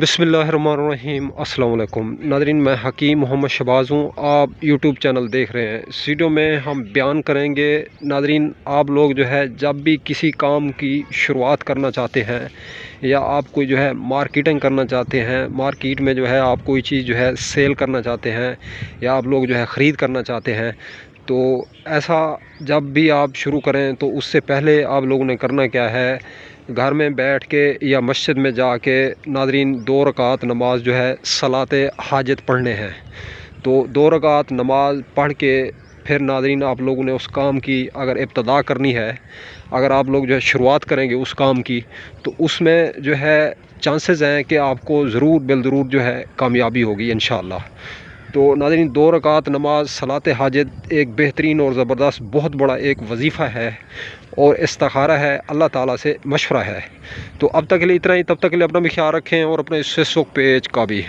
बिस्मिल्लाहिर्रहमानिर्रहीम। अस्सलाम वालेकुम नाज़रीन, मैं हकीम मोहम्मद शहबाज हूँ। आप यूट्यूब चैनल देख रहे हैं। इस वीडियो में हम बयान करेंगे नाज़रीन, आप लोग जो है जब भी किसी काम की शुरुआत करना चाहते हैं या आप कोई जो है मार्केटिंग करना चाहते हैं, मार्केट में जो है आप कोई चीज़ जो है सेल करना चाहते हैं या आप लोग जो है ख़रीद करना चाहते हैं, तो ऐसा जब भी आप शुरू करें तो उससे पहले आप लोगों ने करना क्या है, घर में बैठ के या मस्जिद में जाके नाज़रीन 2 रकात नमाज जो है सलात हाजत पढ़ने हैं। तो 2 रकात नमाज पढ़ के फिर नाज़रीन आप लोगों ने उस काम की अगर इब्तदा करनी है, अगर आप लोग जो है शुरुआत करेंगे उस काम की, तो उसमें जो है चांसेस हैं कि आपको ज़रूर बिल जो है कामयाबी होगी इंशाअल्लाह। तो नाज़रीन 2 रकात नमाज सलात हाजत एक बेहतरीन और ज़बरदस्त बहुत बड़ा एक वजीफ़ा है और इस्तिखारा है, अल्लाह ताला से मशवरा है। तो अब तक के लिए इतना ही। तब तक के लिए अपना भी ख्याल रखें और अपने फेसबुक पेज का भी।